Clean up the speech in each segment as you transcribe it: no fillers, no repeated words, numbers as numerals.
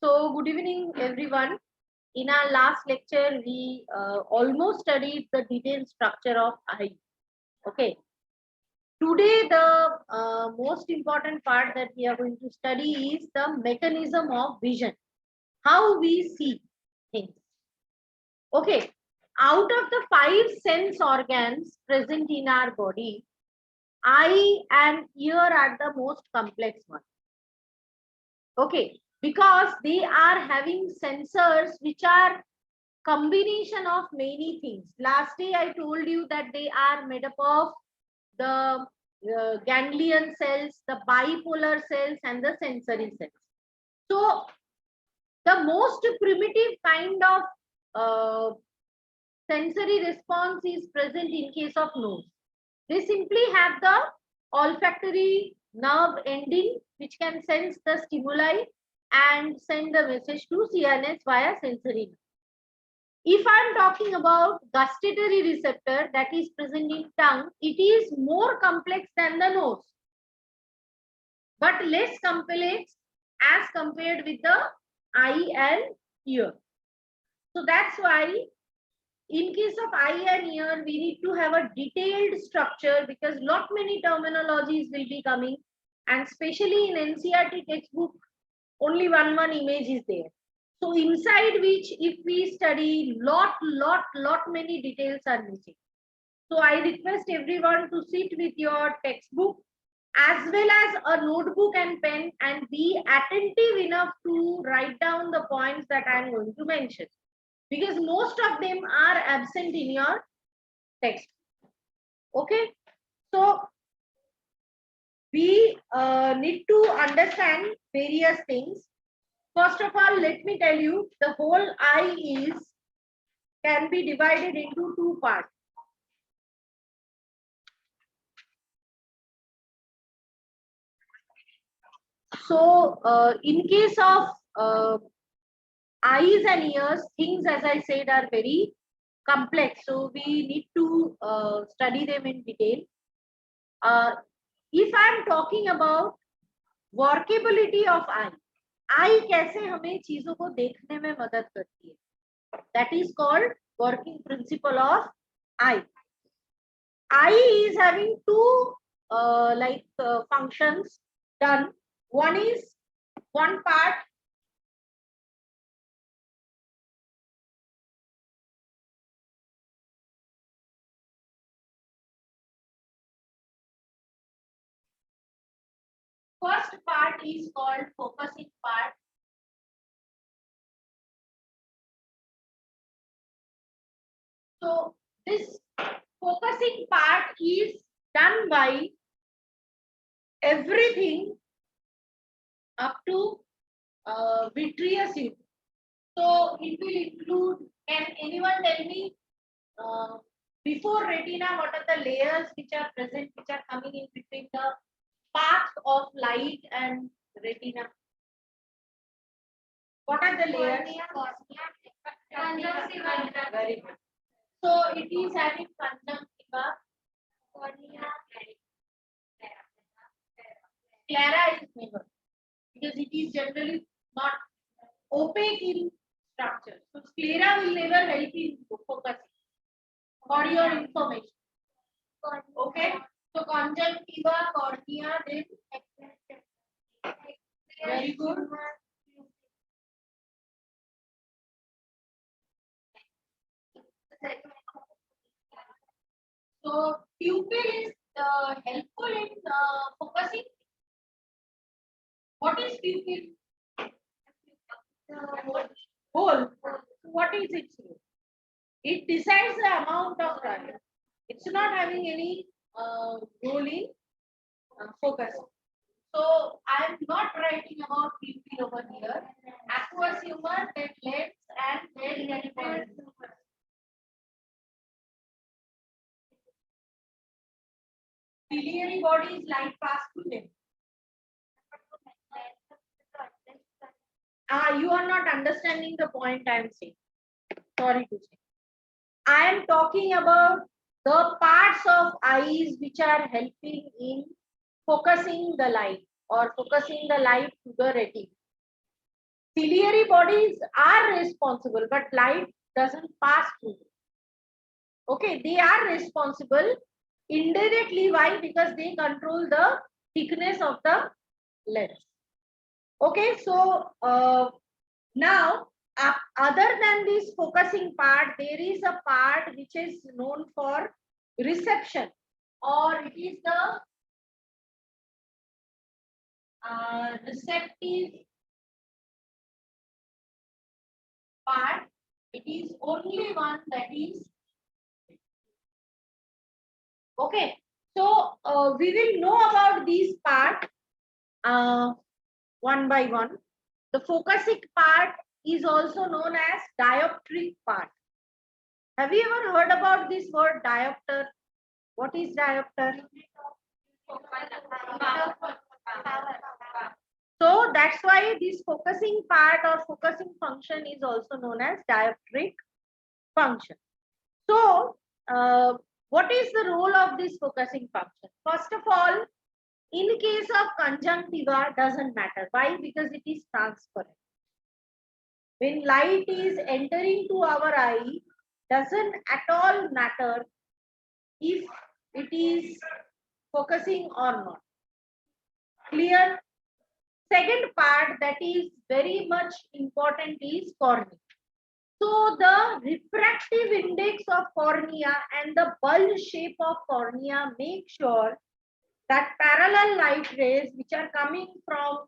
So, good evening, everyone. In our last lecture, we almost studied the detailed structure of eye. Okay. Today, the most important part that we are going to study is the mechanism of vision, how we see things. Okay. Out of the 5 sense organs present in our body, eye and ear are the most complex one. Okay, because they are having sensors which are combination of many things. Last day I told you that they are made up of the ganglion cells, the bipolar cells, and the sensory cells. So the most primitive kind of sensory response is present in case of nose. They simply have the olfactory nerve ending which can sense the stimuli and send the message to CNS via sensory nerve. If I'm talking about gustatory receptor that is present in tongue, it is more complex than the nose, but less complex as compared with the eye and ear. So that's why in case of eye and ear, we need to have a detailed structure because lot many terminologies will be coming, and especially in NCERT textbook, only one image is there. So inside which, if we study lot many details are missing. So I request everyone to sit with your textbook as well as a notebook and pen and be attentive enough to write down the points that I am going to mention, because most of them are absent in your text. Okay, so we need to understand various things. First of all, let me tell you, the whole eye can be divided into two parts. So in case of eyes and ears, things as I said are very complex, so we need to study them in detail. If I am talking about workability of eye कैसे हमें चीजों को देखने में मदद करती है, that is called working principle of eye. Eye is having two functions done. One is one part first part is called focusing part. So this focusing part is done by everything up to vitreous unit. So it will include, can anyone tell me before retina what are the layers which are present, which are coming in between the path of light and retina? What are the layers? Very good. So it is having conjunctiva, cornea, sclera is never, because it is generally not opaque in structure. So sclera will never help in focusing for your information. Okay. So conjunctiva, cornea, then very good. So pupil is helpful in focusing. What is pupil? Hole. What is its role? It decides the amount of color. It's not having any role in focus. So I am not writing about pupil over here. Aqueous humor, then lens, and then animal. Ciliary body is light pass through them. You are not understanding the point I am saying. Sorry to say. I am talking about the parts of eyes which are helping in focusing the light or focusing the light to the retina. Ciliary bodies are responsible, but light doesn't pass through them. Okay, they are responsible indirectly. Why? Because they control the thickness of the lens. Okay, so now other than this focusing part, there is a part which is known for reception, or it is the receptive part. It is only one that is okay. So we will know about these part one by one. The focusing part is also known as dioptric part. Have you ever heard about this word diopter? What is diopter? So that's why this focusing part or focusing function is also known as dioptric function. So what is the role of this focusing function? First of all, in case of conjunctiva, doesn't matter. Why? Because it is transparent. When light is entering to our eye, doesn't at all matter if it is focusing or not. Clear? Second part that is very much important is cornea. So the refractive index of cornea and the bulge shape of cornea make sure that parallel light rays which are coming from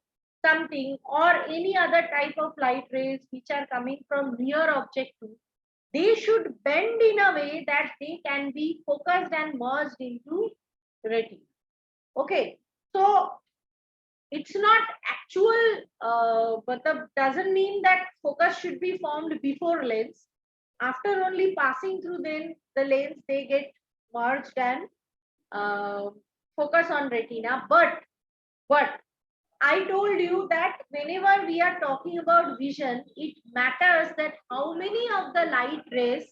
something or any other type of light rays which are coming from near object to, they should bend in a way that they can be focused and merged into retina. Okay, so it's not actual, but that doesn't mean that focus should be formed before lens. After only passing through the lens, they get merged and uh, focus on retina. But I told you that whenever we are talking about vision, it matters that how many of the light rays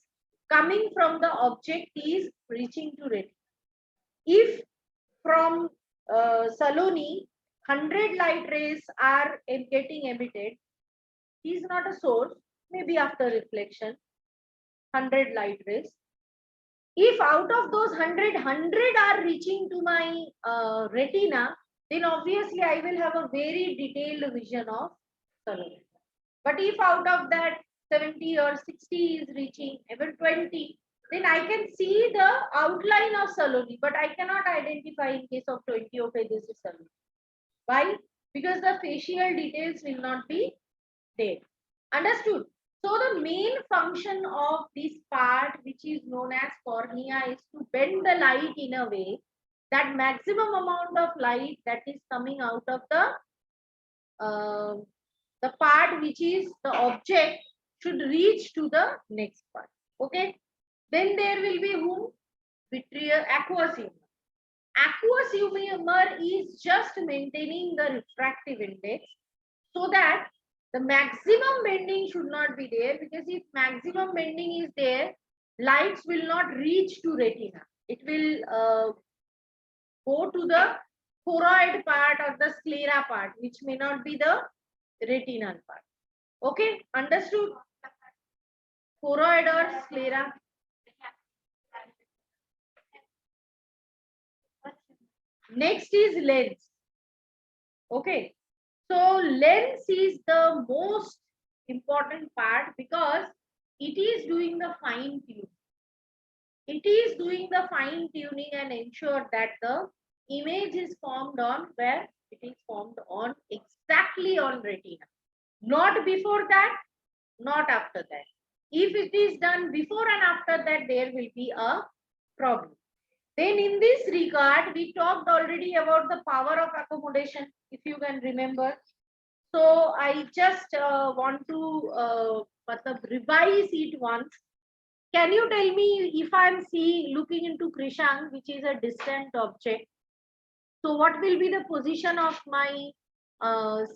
coming from the object is reaching to retina. If from Saloni 100 light rays are getting emitted, he is not a source, maybe after reflection 100 light rays. If out of those 100 are reaching to my retina, then obviously I will have a very detailed vision of Saloni. But if out of that 70 or 60 is reaching, even 20, then I can see the outline of Saloni, but I cannot identify in case of 20, okay, this is Saloni. Why? Because the facial details will not be there. Understood? So the main function of this part, which is known as cornea, is to bend the light in a way that maximum amount of light that is coming out of the part which is the object should reach to the next part. Okay. Then there will be whom? Vitreous aqueous humor. Aqueous humor is just maintaining the refractive index so that the maximum bending should not be there, because if maximum bending is there, lights will not reach to retina. It will go to the choroid part or the sclera part, which may not be the retinal part. Okay, understood? Choroid or sclera. Next is lens. Okay, so lens is the most important part because it is doing the fine tuning. It is doing the fine tuning and ensure that the image is formed on where it is formed on exactly on retina. Not before that, not after that. If it is done before and after that, there will be a problem. Then in this regard, we talked already about the power of accommodation, if you can remember. So I just want to revise it once. Can you tell me if I'm looking into Krishank, which is a distant object, so what will be the position of my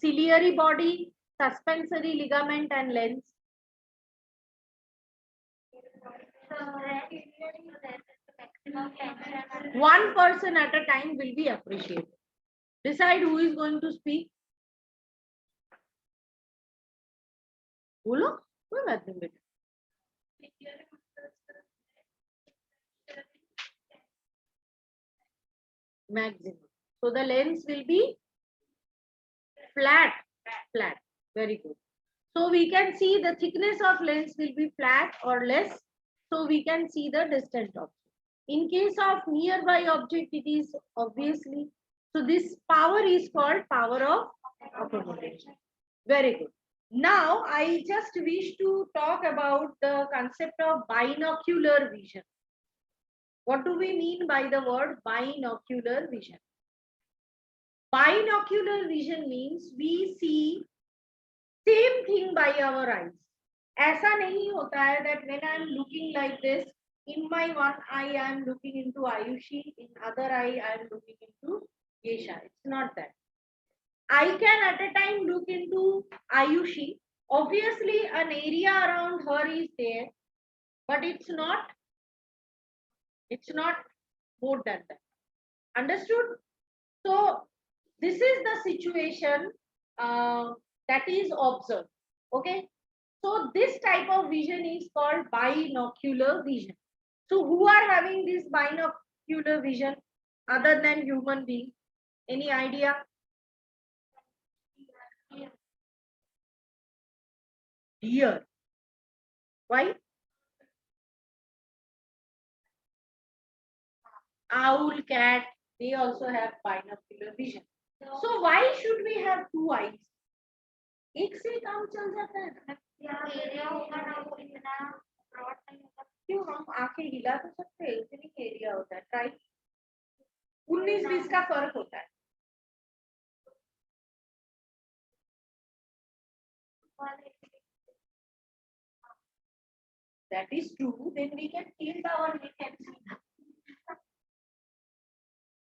ciliary body, suspensory ligament and lens? One person at a time will be appreciated. Decide who is going to speak. बोलो, कोई बात नहीं बेटा. Maximum. So the lens will be flat. Very good. So we can see the thickness of lens will be flat or less. So we can see the distant object. In case of nearby object, it is obviously. So this power is called power of accommodation. Very good. Now I just wish to talk about the concept of binocular vision. What do we mean by the word binocular vision? Binocular vision means we see same thing by our eyes. ऐसा नहीं होता है that when I am looking like this, in my one eye I am looking into Ayushi, in other eye I am looking into Gesha. It's not that. I can at a time look into Ayushi. Obviously, an area around her is there, but it's not more than that. Understood? So this is the situation that is observed. Okay. So this type of vision is called binocular vision. So who are having this binocular vision other than human being? Any idea? Deer. Why? Owl, cat, they also have binocular vision. So why should we have two eyes? एक से काम चल जाता है. क्यों हम आंखें हिला तो सकते हैं, इतनी एरिया होता है. ट्राई 19-20 का फर्क होता है. That is true. Then we can tilt our neck and see.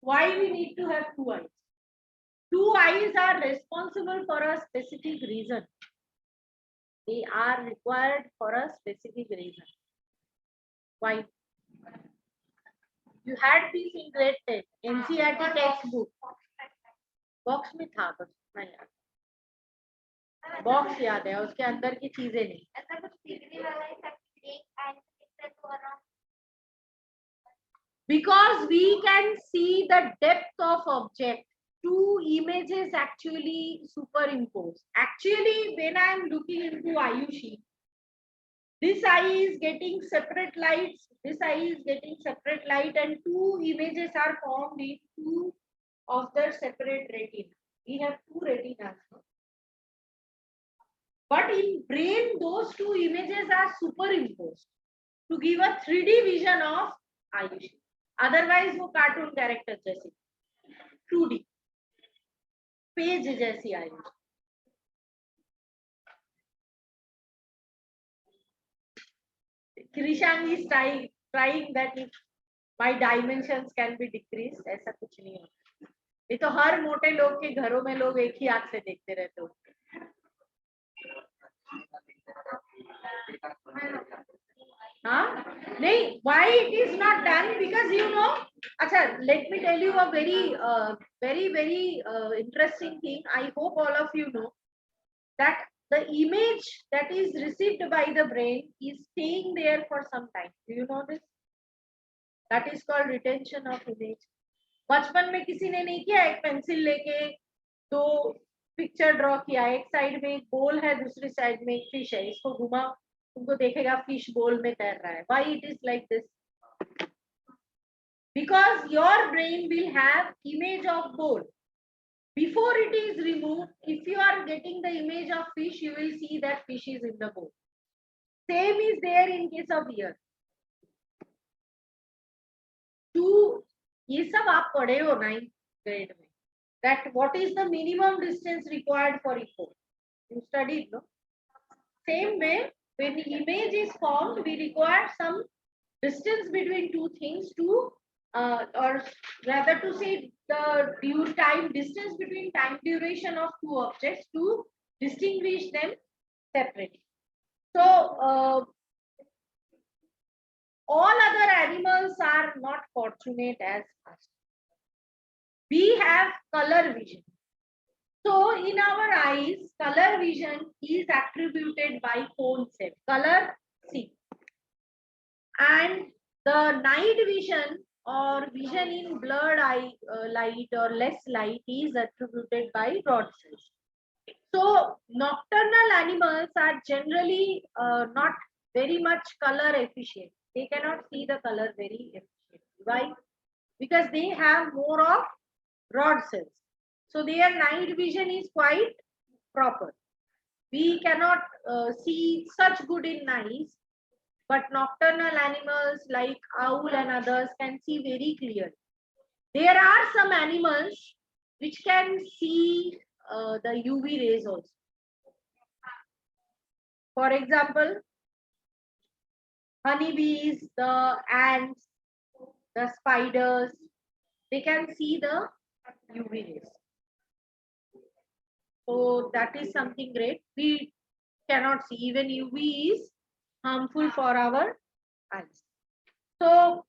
Why we need to have two eyes? Two eyes are responsible for a specific reason. They are required for a specific reason. Why? You had this in grade 10 NCERT textbook. Box में था बस नहीं याद. Box याद है, उसके अंदर की चीजें नहीं. ऐसा कुछ दिखने वाला है because we can see the depth of object. Two images actually superimpose. Actually, when I am looking into Ayushi, this eye is getting separate lights, this eye is getting separate light, and two images are formed in two of the separate retina. We have two retinas. But in brain, those two images are superimposed to give a 3D vision of Ayushi. Otherwise, वो cartoon character जैसी 2D page जैसी Ayush. Krishang is trying that if my dimensions can be decreased. ऐसा कुछ नहीं होता. ये तो हर मोटे लोग के घरों में लोग एक ही आंख से देखते रहते हो. हाँ नहीं, why it is not done? Because you know, अच्छा, let me tell you a very interesting thing. I hope all of you know that the image that is received by the brain is staying there for some time. Do you know this? That is called retention of image. बचपन में किसी ने नहीं किया? एक pencil लेके दो picture draw किया, एक साइड में एक बोल है, दूसरी साइड में एक फिश है, इसको घुमा, तुमको देखेगा फिश बोल में तैर रहा है. Why it is like this? Because your brain will have image of bowl. Before it is removed, if you are getting the image of fish, you will see that fish is in the bowl. Same is there in case of ear. To ये सब आप पढ़े हो 9th grade में. That what is the minimum distance required for echo? You studied, no? Same way, when the image is formed, we require some distance between two things to, or rather to say the time distance between time duration of two objects to distinguish them separately. So all other animals are not fortunate as us. We have color vision. So in our eyes, color vision is attributed by night vision or vision in blurred eye light or less light is attributed by rod cells. So nocturnal animals are generally not very much color efficient. They cannot see the color very efficiently. Why? Because they have more of rod cells. So their night vision is quite proper. We cannot see such good in night, but nocturnal animals like owl and others can see very clearly. There are some animals which can see the UV rays also. For example, honeybees, the ants, the spiders, they can see the UV rays. So that is something great. We cannot see. Even UV is harmful for our eyes. So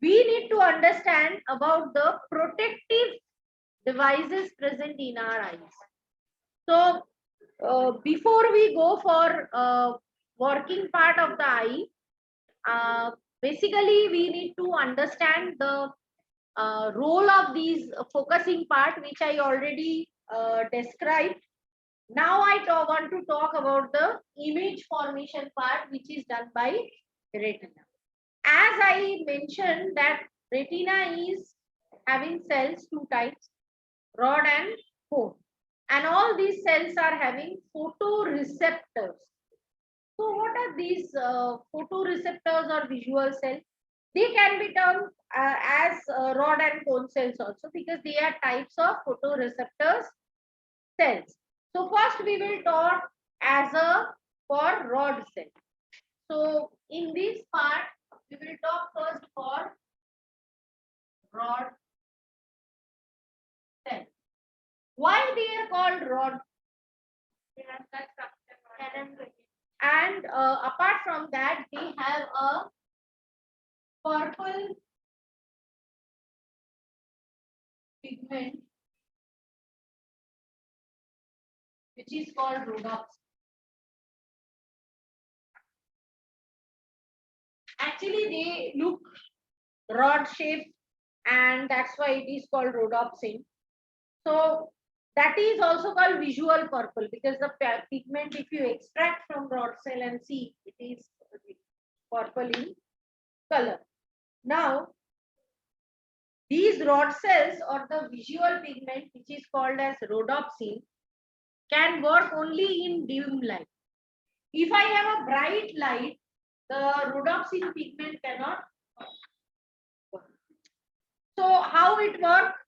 we need to understand about the protective devices present in our eyes. So before we go for working part of the eye, basically we need to understand the role of these focusing part, which I already described. Now I want to talk about the image formation part, which is done by retina. As I mentioned that retina is having cells two types, rod and cone, and all these cells are having photoreceptors. So what are these photoreceptors or visual cells? They can be termed as rod and cone cells also, because they are types of photoreceptors cells. So first we will talk as a for rod cell. So in this part we will talk first for rod cell. Why they are called rod? And apart from that, they have a purple pigment which is called rhodopsin. Actually, they look rod shaped, and that's why it is called rhodopsin. So that is also called visual purple, because the pigment, if you extract from rod cell and see, it is purple in color. Now, these rod cells or the visual pigment, which is called as rhodopsin, can work only in dim light. If I have a bright light, the rhodopsin pigment cannot work. So how it works?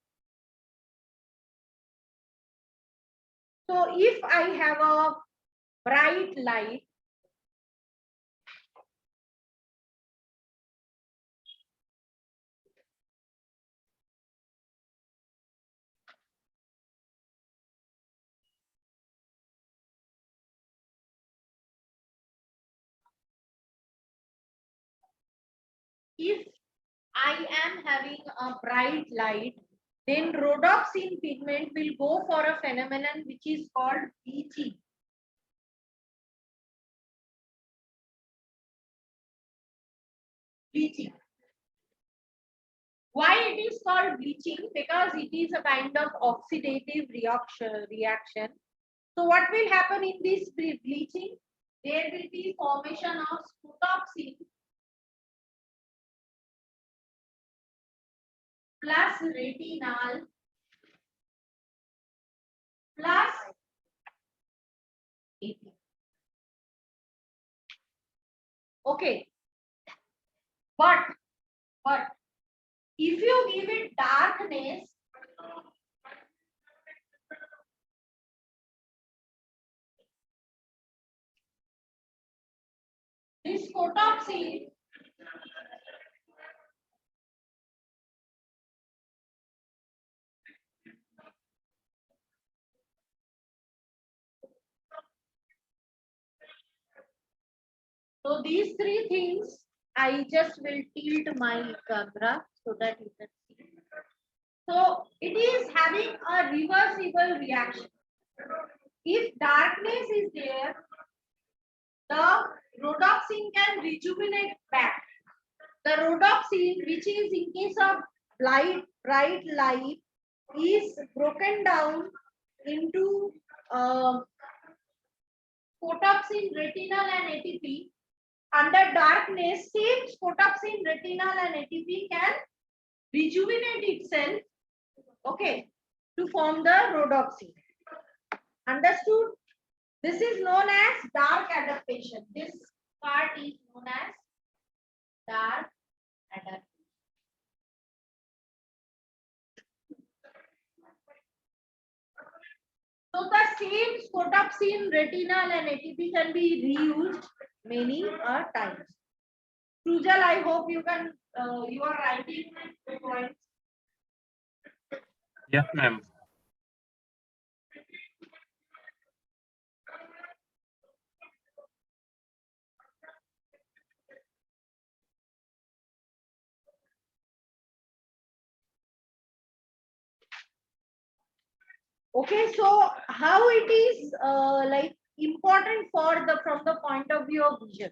So if I have a bright light, if I am having a bright light, then rhodopsin pigment will go for a phenomenon which is called bleaching. Bleaching. Why it is called bleaching? Because it is a kind of oxidative reaction. So what will happen in this bleaching? There will be formation of photopsin plus retinal plus AP. Okay, but if you give it darkness, this photopsin so these three things, I just will tilt my camera so that you can see. So it is having a reversible reaction. If darkness is there, the rhodopsin can rejuvenate back. The rhodopsin, which is in case of bright light, is broken down into photopsin, retinal, and ATP. Under darkness, same photopsin, retinal, and ATP can rejuvenate itself, okay, to form the rhodopsin. Understood? This is known as dark adaptation. This part is known as dark adaptation. So the same photopsin, retinal, and ATP can be reused many times. Sujal, I hope you can you are writing points. Yes, ma'am. Okay, so how it is like important for the from the point of view of vision.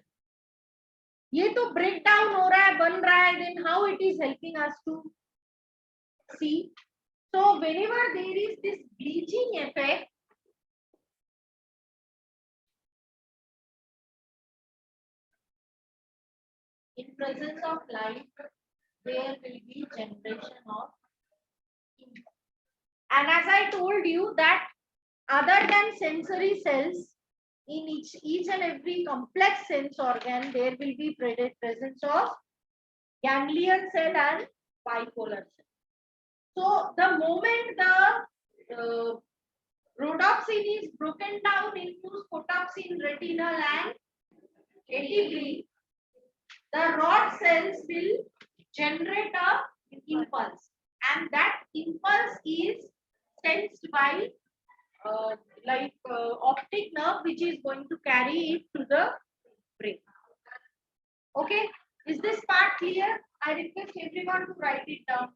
ये तो break down हो रहा है, बन रहा है, then how it is helping us to see. So whenever there is this bleaching effect, in presence of light, there will be generation of ink. And as I told you that other than sensory cells, in each and every complex sense organ, there will be presence of ganglion cell and bipolar cell. So the moment the rhodopsin is broken down into photopsin, retinal, and ATP, the rod cells will generate a impulse, and that impulse is sensed by optic nerve, which is going to carry it to the brain. Okay, is this part clear? I request everyone to write it down.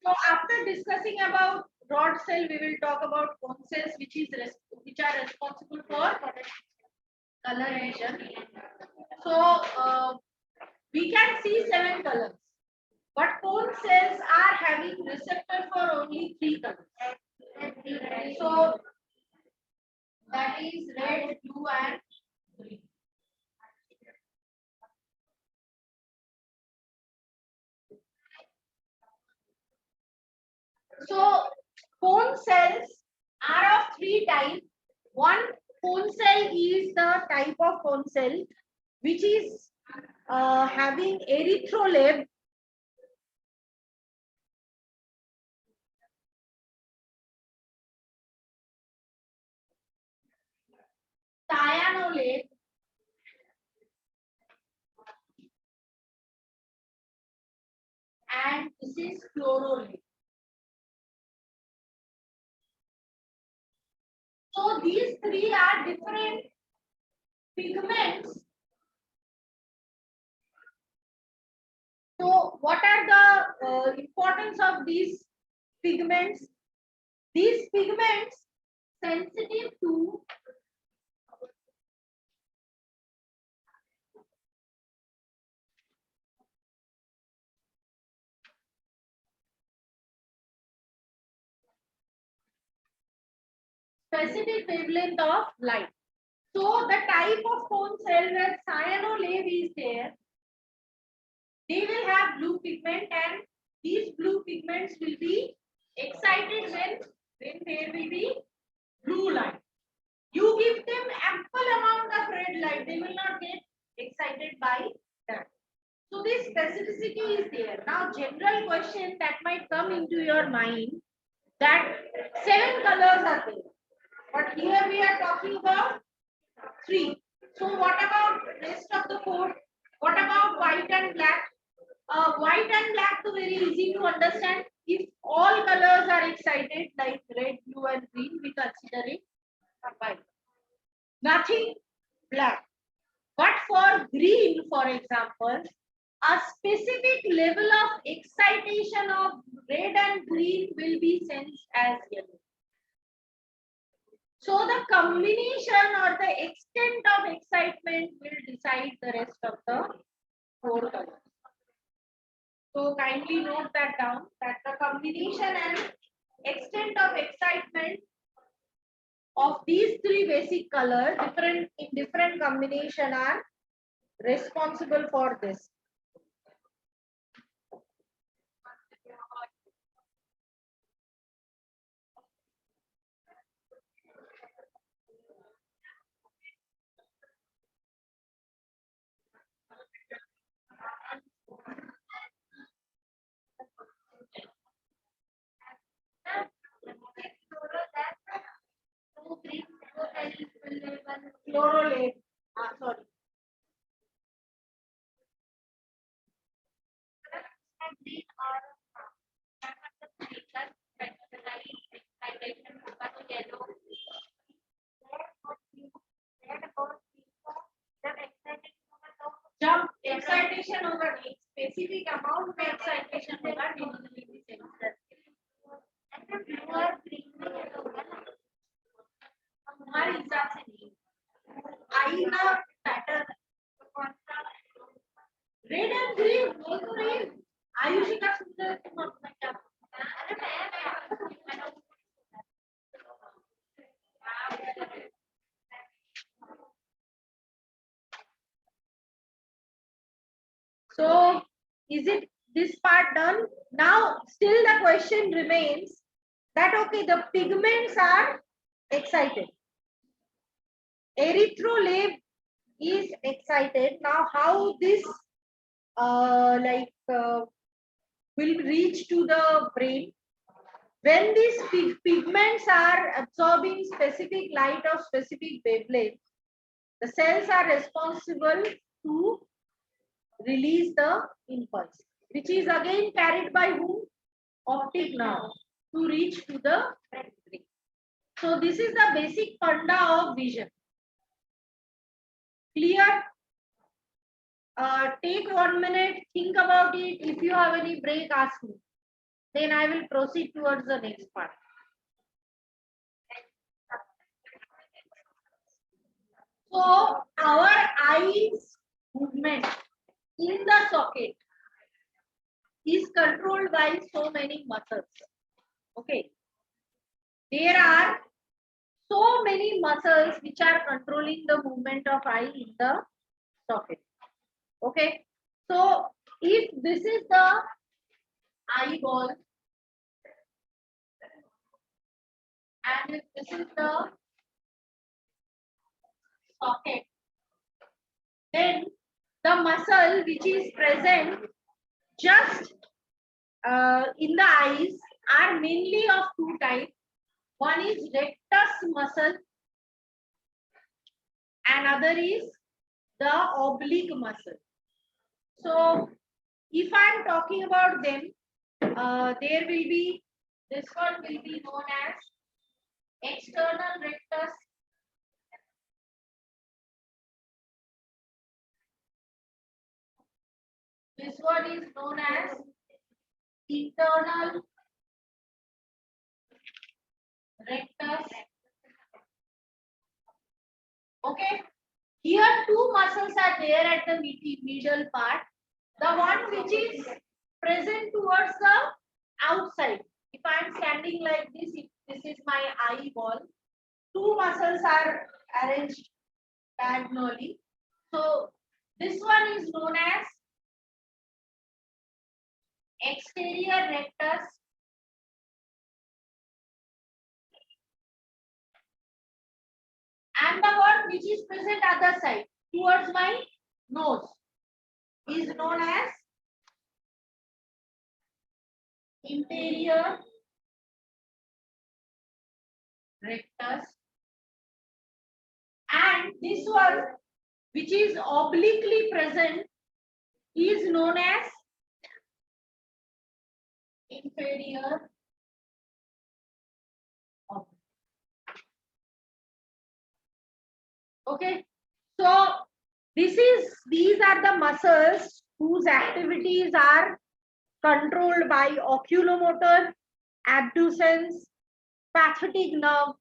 So after discussing about rod cell, we will talk about cone cells, which are responsible for color vision. So we can see 7 colors, but cone cells are having receptor for only 3 colors. So that is red, blue, and green. So cone cells are of 3 types. One cone cell is the type of cone cell which is having erythrolab, cyanolate, and this is chlorolate. So these 3 are different pigments. So what are the importance of these pigments? These pigments sensitive to specific wavelength of light. So the type of cone cell where cyanolate is there, they will have blue pigment, and these blue pigments will be excited when there will be blue light. You give them ample amount of red light, they will not get excited by that. So this specificity is there. Now general question that might come into your mind, that 7 colors are there, but here we are talking about 3. So what about rest of the 4? What about white and black? White and black is very easy to understand. If all colors are excited like red, blue, and green, we consider it white. Nothing black. But for green, for example, a specific level of excitation of red and green will be sensed as yellow. So the combination or the extent of excitement will decide the rest of the 4 colors. So kindly note that down, that the combination and extent of excitement of these 3 basic colors in different combination are responsible for this. Chlorolate. Sorry. जब excitation होगा एक specific amount में excitation होगा digitally sensor हमारे हिसाब से नहीं आई का पैटर्न रेड एंड ग्रीन बोल तो रही आयुषी का सुंदर तुम अपना क्या So is it this part done? Now still the question remains that okay, the pigments are excited. Erythrolate is excited. Now how this will reach to the brain? When these pigments are absorbing specific light of specific wavelength, the cells are responsible to release the impulse, which is again carried by whom? Optic nerve to reach to the brain. So this is the basic funda of vision. Clear? Take 1 minute, think about it. If you have any break, ask me. Then I will proceed towards the next part. So our eyes movement in the socket is controlled by so many muscles. Okay. There are so many muscles which are controlling the movement of eye in the socket. Okay. So if this is the eyeball and if this is the socket, then the muscle which is present just in the eyes are mainly of 2 types. One is rectus muscle and other is the oblique muscle. So if I am talking about them, there will be, this one will be known as external rectus. This one is known as internal rectus. Okay. Here 2 muscles are there at the middle part. The one which is present towards the outside. If I am standing like this, if this is my eyeball, 2 muscles are arranged diagonally. So this one is known as exterior rectus. And the one which is present other side towards my nose is known as inferior rectus. And this one which is obliquely present is known as inferior oblique. Okay, so these are the muscles whose activities are controlled by oculomotor, abducens, sympathetic nerve,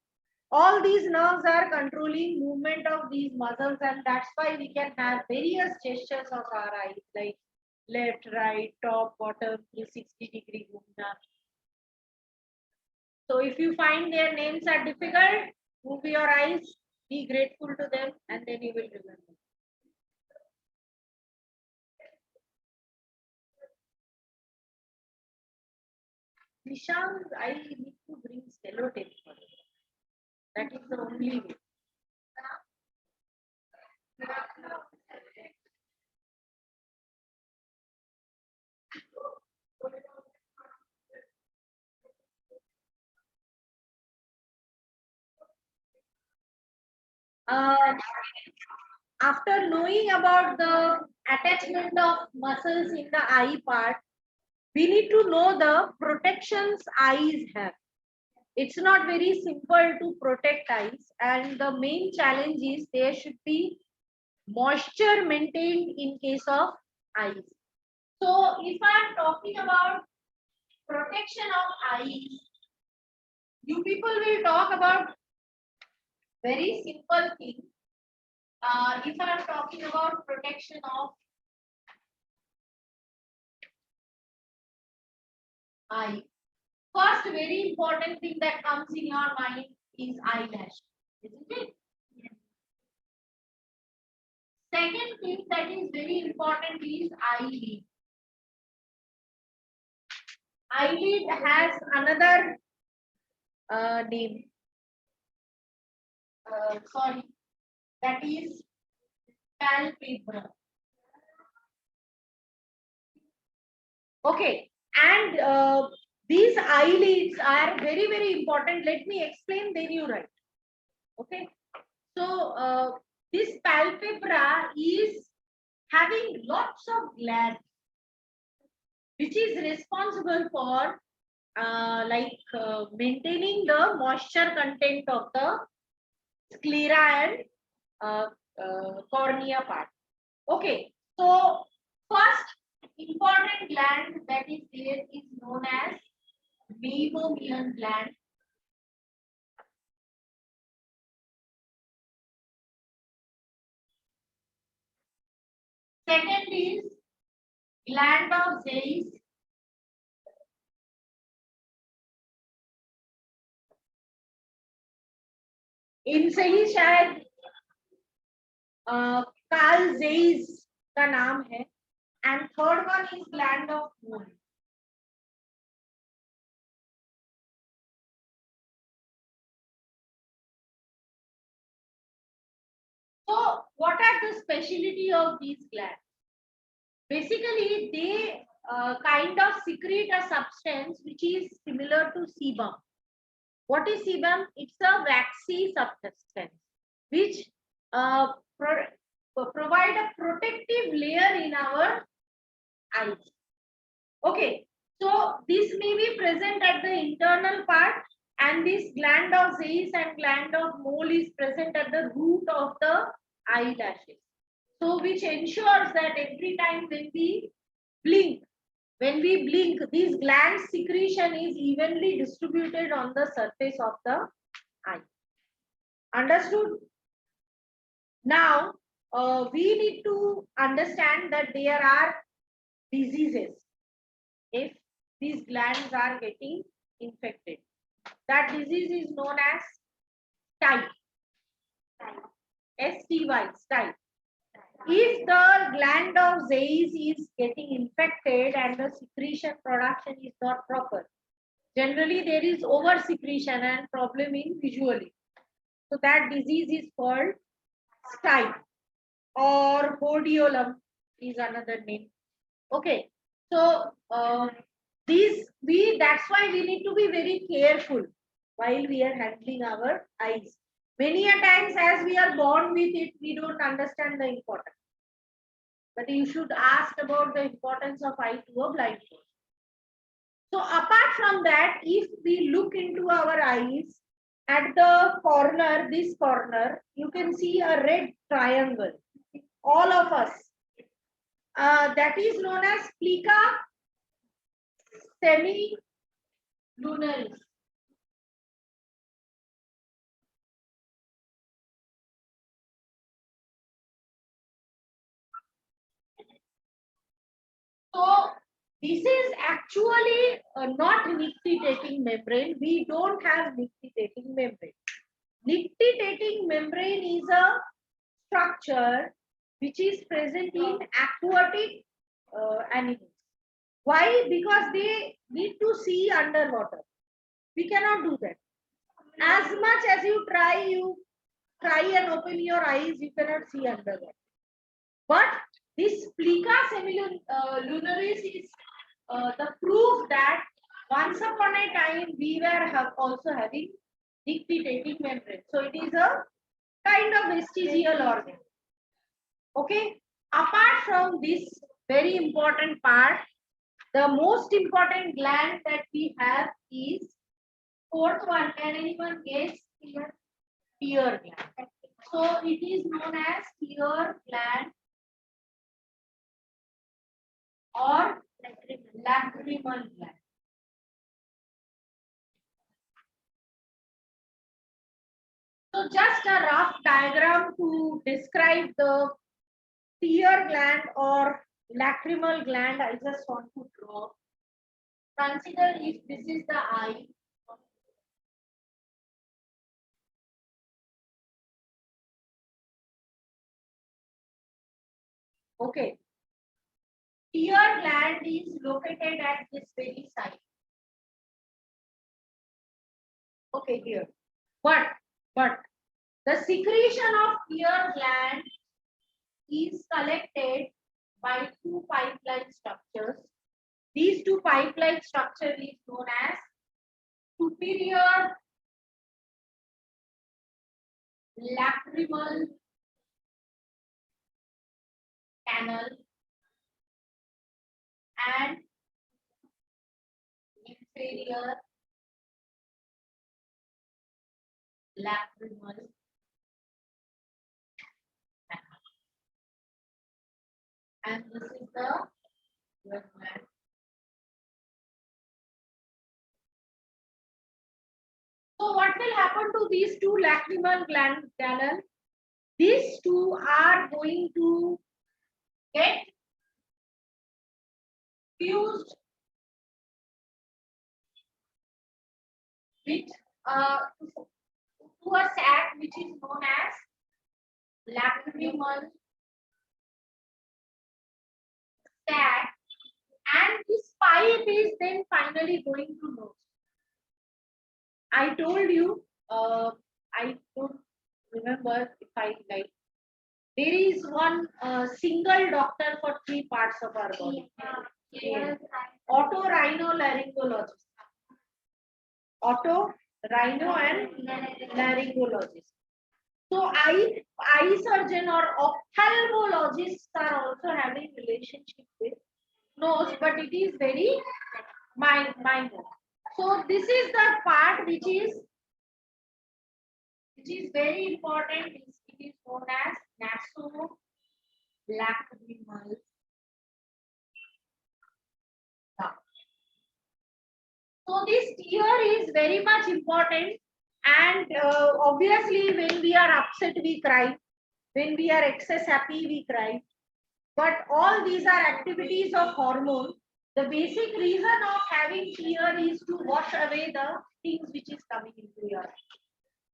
All these nerves are controlling movement of these muscles, and that's why we can have various gestures of our eyes like left, right, top, bottom, 360-degree movement. So if you find their names are difficult, move your eyes, be grateful to them, and then you will remember. Nishant, I need to bring sellotape for you. That is the only way. Uh, After knowing about the attachment of muscles in the eye part, we need to know the protections eyes have. It's not very simple to protect eyes, and the main challenge is there should be moisture maintained in case of eyes. So if I am talking about protection of eyes, you people will talk about very simple thing. If I am talking about protection of eye, first very important thing that comes in your mind is eyelash, isn't it? Second thing that is very important is eyelid. Eyelid has another name. Sorry, that is palpebra. Okay, and these eyelids are very, very important. Let me explain, then you write. Okay, so this palpebra is having lots of glands, which is responsible for maintaining the moisture content of the sclera and uh, cornea part. Okay, so first important gland that is there is known as meibomian gland. Second is gland of Zeiss. इनसे ही शायद Karl ज़ेइस का नाम है. And third one is gland of Mohl. So what are the speciality of these glands? Basically, they kind of secrete a substance which is similar to sebum. What is sebum? It's a waxy substance which provide a protective layer in our eyes. Okay, so this may be present at the internal part, and this gland of Zeiss and gland of Mohl is present at the root of the eyelashes. So which ensures that every time when we blink, this gland secretion is evenly distributed on the surface of the eye. Understood? Now, we need to understand that there are diseases if these glands are getting infected. That disease is known as STY. STY, STY. If the gland of Zeiss is getting infected and the secretion production is not proper, generally there is over secretion and problem in visually. So that disease is called STY, or hordeolum is another name. Okay, so that's why we need to be very careful while we are handling our eyes. Many a times, as we are born with it, we don't understand the importance. But you should ask about the importance of eye to a blind person. So apart from that, if we look into our eyes, at the corner, this corner, you can see a red triangle. All of us. That is known as plica semilunaris. This is actually not nictitating membrane. We don't have nictitating membrane. Nictitating membrane is a structure which is present in aquatic animals. Why? Because they need to see underwater. We cannot do that. As much as you try and open your eyes, you cannot see underwater. But this plica semilunaris is the proof that once upon a time we were also having nictitating membrane. So it is a kind of vestigial organ. Okay. Apart from this very important part, the most important gland that we have is fourth one. Can anyone guess here? Tear gland. So it is known as tear gland or lacrimal gland. So just a rough diagram to describe the tear gland or lacrimal gland, I just want to draw. Consider if this is the eye. Okay. Tear gland is located at this very side. Okay, here. But the secretion of tear gland is collected by two pipeline structures. These two pipeline structure is known as superior lacrimal canal and inferior lacrimal canal. And this is the tear gland. So what will happen to these two lacrimal gland canal? These two are going to get fused with to a sac which is known as lacrimal sac, and this pipe is then finally going to nose. I told you, I don't remember if I like. There is one single doctor for three parts of our body. Yes. Otorhinolaryngologist. Otorhino and laryngologist. So eye surgeon or ophthalmologists are also having relationship with nose, but it is very minor. So this is the part which is very important. It is known as nasolacrimal duct. So this tear is very much important, and obviously when we are upset we cry, when we are excess happy we cry, but all these are activities of hormone. The basic reason of having tear is to wash away the things which is coming into your eye.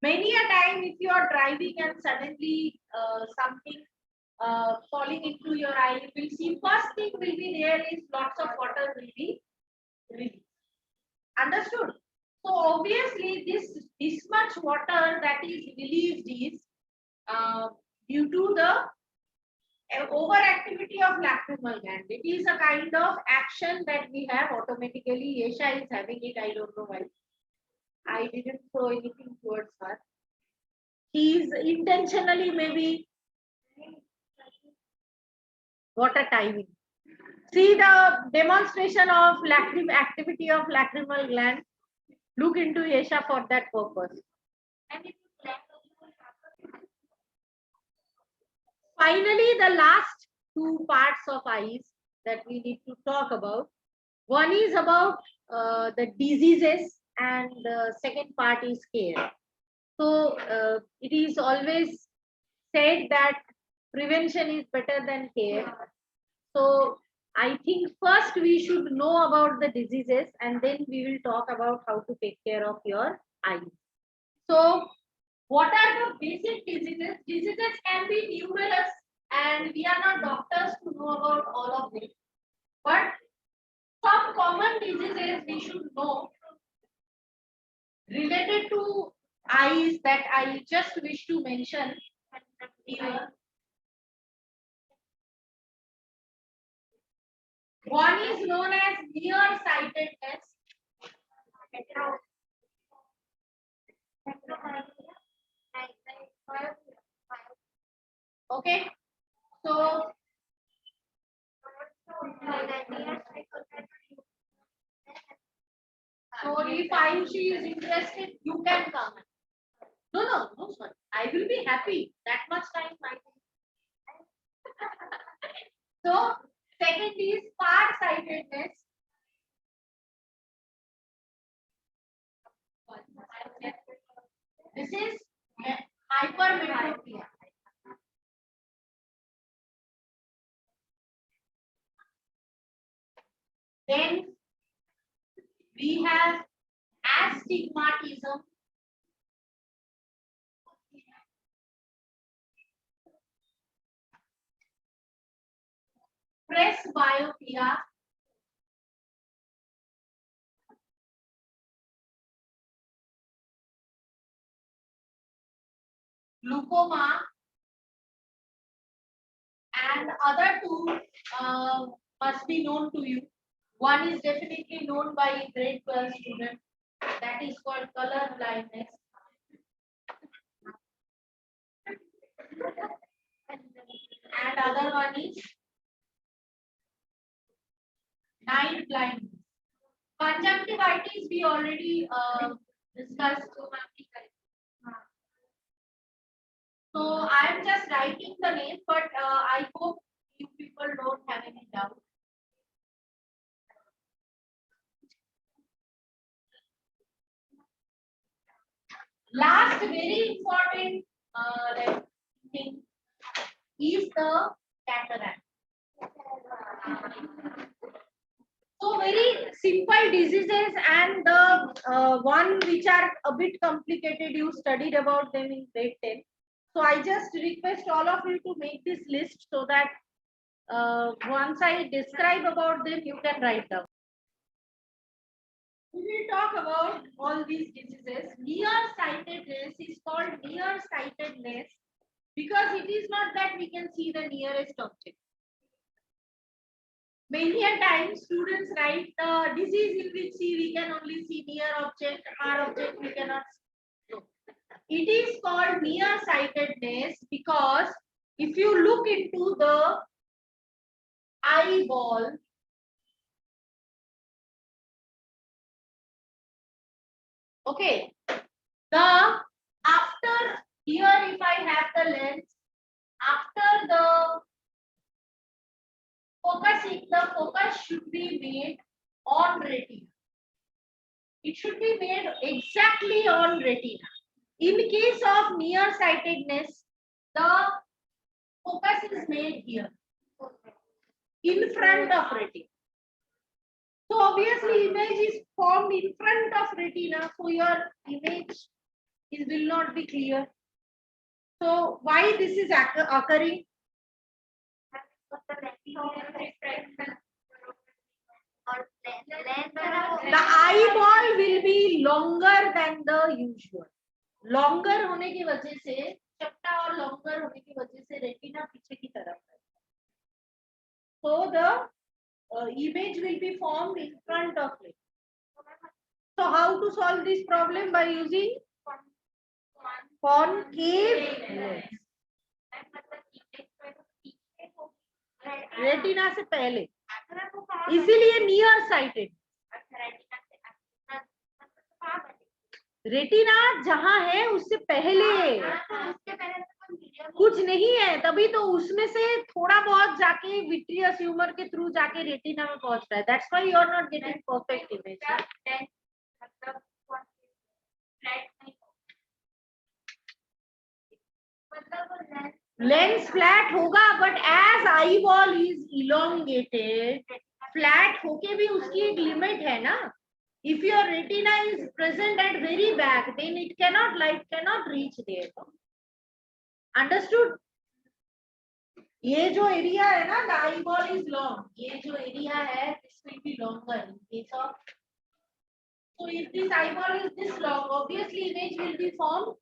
Many a time if you are driving and suddenly something falling into your eye, you will see first thing will be there is lots of water will be released. Understood? So obviously this much water that is released is due to the overactivity of lacrimal gland. It is a kind of action that we have automatically. Yesha is having it. I don't know why. I didn't throw anything towards her. She is intentionally maybe. What a timing. See the demonstration of activity of lacrimal gland. Look into Yesha for that purpose. Finally, the last two parts of eyes that we need to talk about. One is about the diseases, and the second part is care. So it is always said that prevention is better than care. So I think first we should know about the diseases and then we will talk about how to take care of your eyes. So, what are the basic diseases? Diseases can be numerous and we are not doctors to know about all of them. But some common diseases we should know related to eyes that I just wish to mention here. One is known as nearsightedness. Okay, so if Ayushi is interested, you can come. No, sorry. I will be happy. That much time I So, second is farsightedness. This is hypermetropia. Then we have astigmatism. Presbyopia. Glaucoma. And other two must be known to you. One is definitely known by grade 12 student. That is called color blindness. And other one is night blindness. Conjunctivitis we already discussed. So I am just writing the name, but I hope you people don't have any doubt. Last very important thing is the cataract. So very simple diseases and the one which are a bit complicated, you studied about them in grade 10. So I just request all of you to make this list so that once I describe about them, you can write down. We will talk about all these diseases. Nearsightedness is called nearsightedness because it is not that we can see the nearest object. Many a time students write the disease in which we can only see near object, far object we cannot see. No. It is called nearsightedness because if you look into the eyeball, okay, the after here if I have the lens, after the focusing, the focus should be made on retina. It should be made exactly on retina. In case of nearsightedness, the focus is made here, in front of retina. So obviously image is formed in front of retina, so your image will not be clear. So why this is occurring? The eyeball will be longer than the usual. Longer होने की वजह से चपटा और longer होने की वजह से retina पीछे की तरफ है. So the image will be formed in front of it. So how to solve this problem? By using concave lens. Retina से पहले, इसीलिए नियर साइटेड. रेटिना जहां है उससे पहले कुछ नहीं है, तभी तो उसमें से थोड़ा बहुत जाके विट्रियस ह्यूमर के थ्रू जाके रेटिना में पहुंच रहा है. That's why you are not getting perfect image. Lens flat होगा, but as eyeball is elongated, flat होके भी उसकी एक लिमिट है ना. If your retina is present at very back, then it cannot, light cannot reach there. Understood? ये जो area है ना, the eyeball is long. ये जो एरिया है, this will be longer in case of. So if this eyeball is this long, obviously image will be formed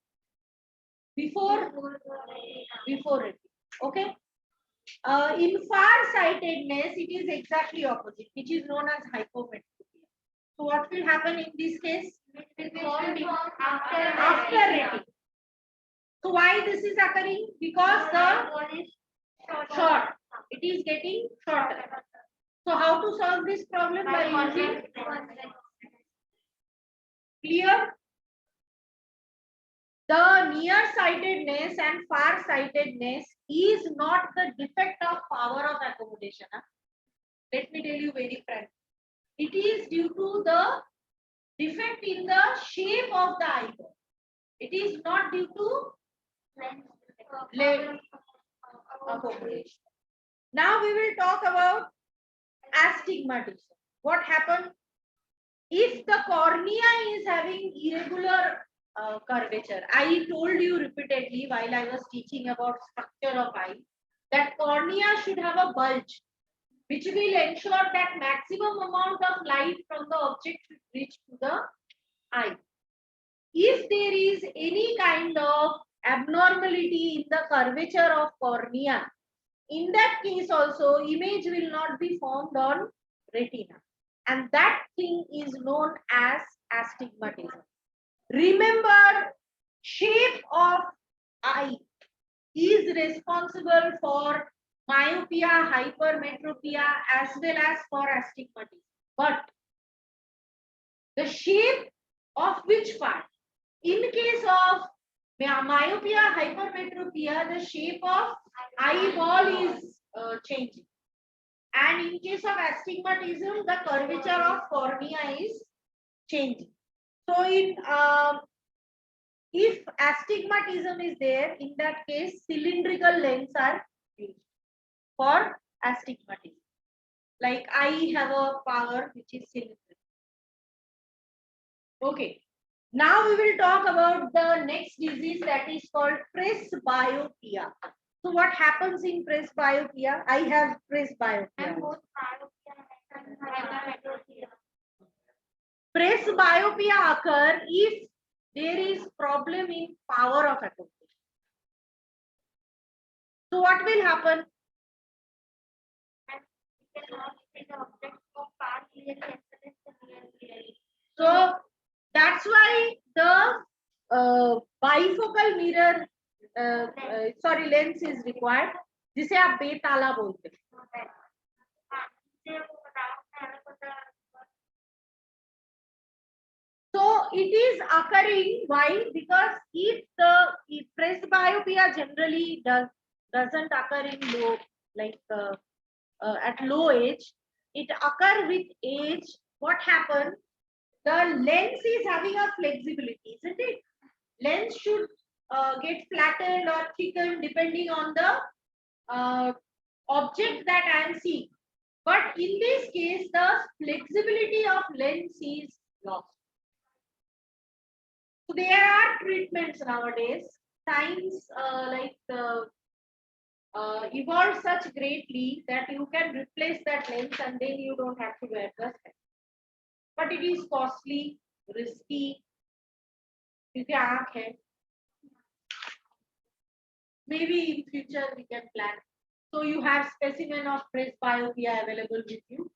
before it. Okay. In far-sightedness, it is exactly opposite, which is known as hypometropia. So what will happen in this case? It will be formed after retina. So why this is occurring? Because the short, it is getting shorter. So how to solve this problem? By using clear. The nearsightedness and far-sightedness is not the defect of power of accommodation. Let me tell you very frankly. It is due to the defect in the shape of the eyeball. It is not due to lens accommodation. Now we will talk about astigmatism. What happens if the cornea is having irregular curvature? I told you repeatedly while I was teaching about structure of eye that cornea should have a bulge, which will ensure that maximum amount of light from the object should reach to the eye. If there is any kind of abnormality in the curvature of cornea, in that case also image will not be formed on retina, and that thing is known as astigmatism. Remember, shape of eye is responsible for myopia, hypermetropia, as well as for astigmatism. But the shape of which part? In case of myopia, hypermetropia, the shape of eyeball is changing. And in case of astigmatism, the curvature of cornea is changing. So in if astigmatism is there, in that case, cylindrical lens are used for astigmatism. Like I have a power which is cylindrical. Okay. Now we will talk about the next disease, that is called presbyopia. So what happens in presbyopia? I have presbyopia. Presbyopia occur if there is problem in power of accommodation. So what will happen? So that's why the bifocal mirror lens is required, जिसे आप बेताला बोलते हैं. So it is occurring. Why? Because if presbyopia generally doesn't occur in low, like at low age, it occur with age. What happens? The lens is having a flexibility, isn't it? Lens should get flattened or thickened depending on the object that I am seeing. But in this case, the flexibility of lens is lost. So there are treatments nowadays. Science evolved such greatly that you can replace that lens and then you don't have to wear the spectacles. But it is costly, risky. Maybe in future we can plan. So you have specimen of presbyopia available with you.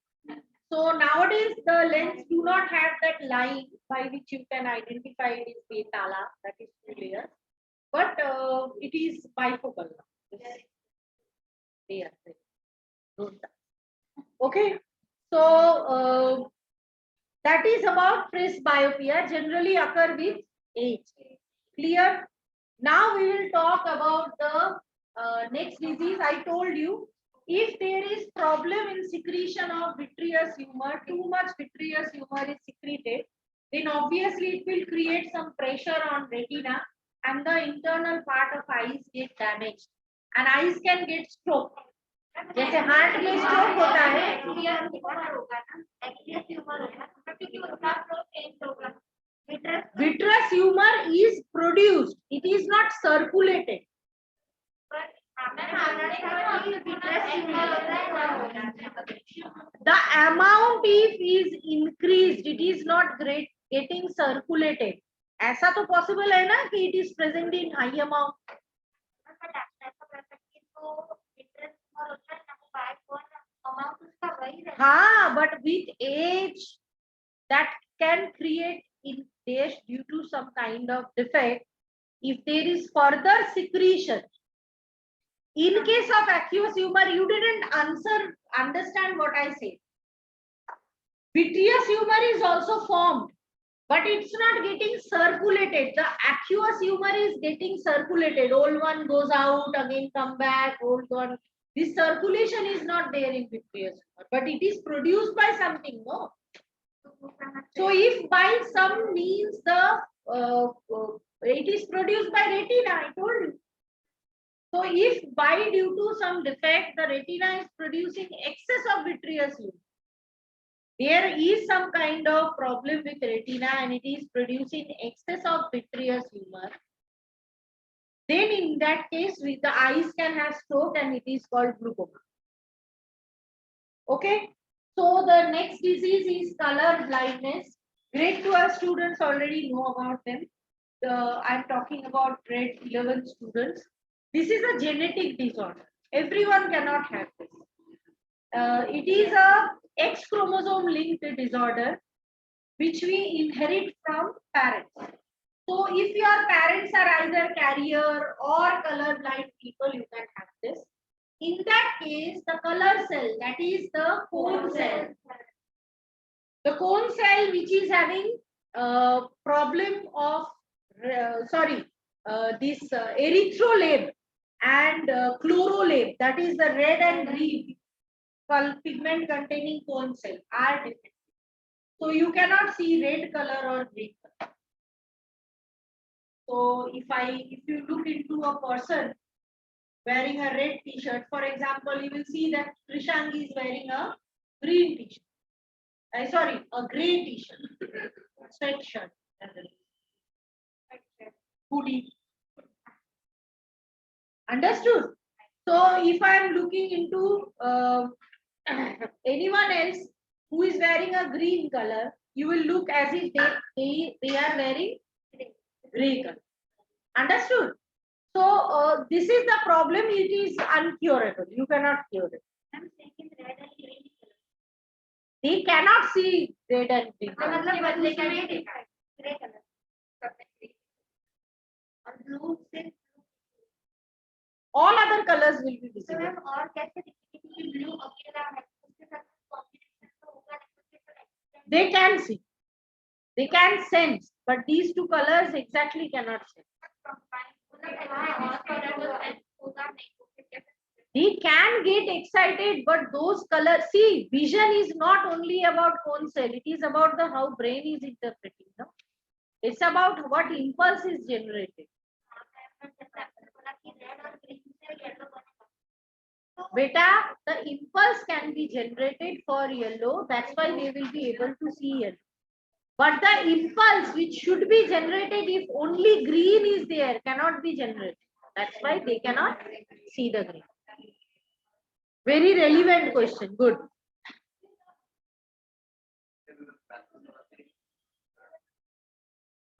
So nowadays the lens do not have that line by which you can identify it is betala, that is 2 layers, but it is bifocal. Okay, so that is about presbyopia, generally occur with age. Clear? Now we will talk about the next disease. I told you, if there is problem in secretion of vitreous humor, too much vitreous humor is secreted, then obviously it will create some pressure on retina and the internal part of eyes get damaged. and eyes can get stroke. जैसे heart में stroke होता है, vitreous humor is produced, it is not circulated. The amount if is increased, it is not great getting circulated. ऐसा तो possible है ना कि it is present in high amount. हाँ, but with age that can create in taste due to some kind of defect. If there is further secretion, in case of aqueous humor, you didn't understand what I said. Vitreous humor is also formed, but it's not getting circulated. The aqueous humor is getting circulated. Old one goes out, again come back, old one. This circulation is not there in vitreous humor, but it is produced by something, no? So if by some means it is produced by retina, I told you. So if by due to some defect the retina is producing excess of vitreous humor, there is some kind of problem with retina and it is producing excess of vitreous humor, then in that case the eyes can have stroke and it is called glaucoma. Okay, so the next disease is color blindness. Grade 12 students already know about them. I'm talking about grade 11 students. This is a genetic disorder. Everyone cannot have this. It is a X chromosome linked disorder which we inherit from parents. So if your parents are either carrier or color blind people, you can have this. In that case, the color cell, that is the cone cell. The cone cell which is having problem of this erythrolabe and chlorolabe, that is the red and green pigment containing cone cell are different. So you cannot see red color or green color. So if you look into a person wearing a red t-shirt, for example, you will see that Krishangi is wearing a green t-shirt. A grey t-shirt, sweatshirt, hoodie. Understood? So if I am looking into anyone else who is wearing a green color, you will look as if they are wearing grey color. Understood? So this is the problem. It is uncurable. You cannot cure it. They cannot see red and green color. All other colors will be visible. They can see. They can sense. But these two colors exactly cannot sense. They can get excited, but those colors, see, vision is not only about cone cell, it is about the how brain is interpreting. No? It's about what impulse is generated. Beta, the impulse can be generated for yellow, that's why they will be able to see yellow. But the impulse which should be generated if only green is there cannot be generated. That's why they cannot see the green. Very relevant question. Good.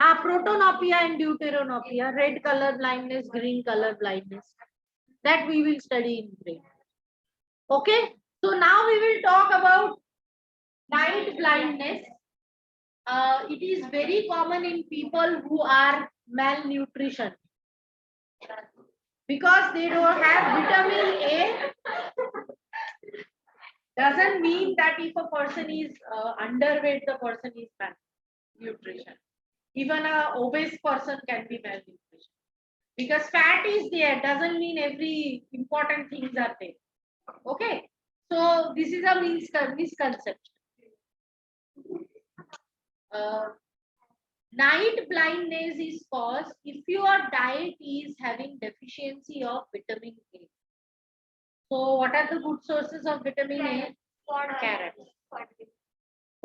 Protonopia and deuteranopia, red color blindness, green color blindness. That we will study in grade. Okay. So now we will talk about night blindness. It is very common in people who are malnutrition. Because they don't have vitamin A, doesn't mean that if a person is underweight, the person is malnutrition. Even a obese person can be malnutrition. Because fat is there, doesn't mean every important things are there. Okay, so this is a misconception. Night blindness is caused if your diet is having deficiency of vitamin A. So what are the good sources of vitamin A? Carrot,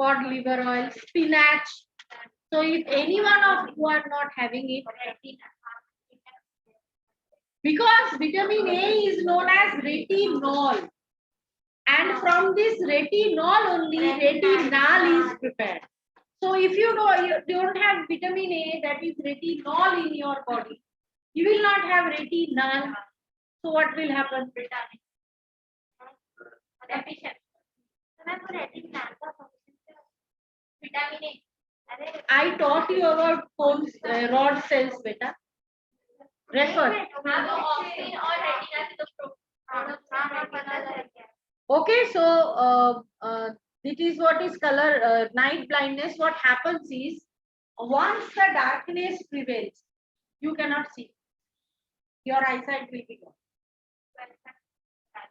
cod liver oil, spinach. So if any one of you are not having it, because vitamin A is known as retinol, and from this retinol only retinal is prepared. So if you don't have vitamin A, that is retinol in your body, you will not have retinal. So what will happen? I taught you about rod cells, beta. Refer. Okay, so it is what is color night blindness. What happens is once the darkness prevails, you cannot see. Your eyesight will be gone.